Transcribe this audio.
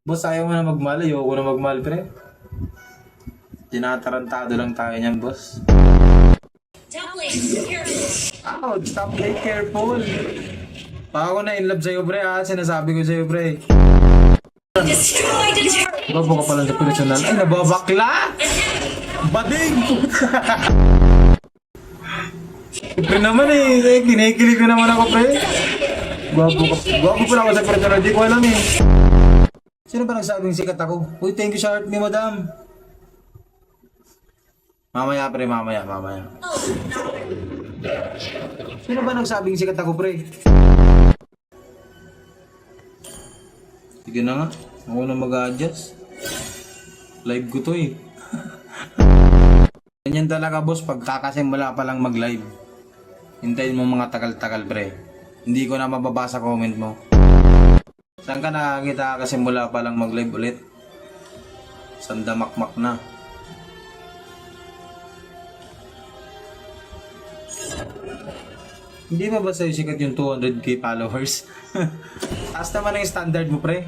Boss, ayaw mo na magmahal. Ayoko na magmahal, pre. Tinatarantado lang tayo niyan, boss. Ouch! Stop play, careful! Baka ako na in love sa'yo, pre, ha? Sinasabi ko sa'yo, pre. Babo ka pala sa personal. Ay, nababakla! Bading! Pre naman eh. Kinikilig na naman ako, pre. Gwapo pala ako sa personal. Di ko alam eh. Sino ba nagsabing sikat ako? Uy, thank you sa heart ni madam. Mamaya, pre, mamaya. Sino ba nagsabing sikat ako, pre? Sige na nga. Ako na mag-a-adjust. Live ko to eh. Ganyan talaga, boss, pag kakasimula pa lang mag-live. Hintayin mo mga tagal-tagal, pre. Hindi ko na mababasa comment mo. Saan ka nakakita kasimula pa lang mag-live ulit? Sandamakmak na. Hindi ba sa'yo sikat yung 200k followers? Taas naman ang standard mo, pre.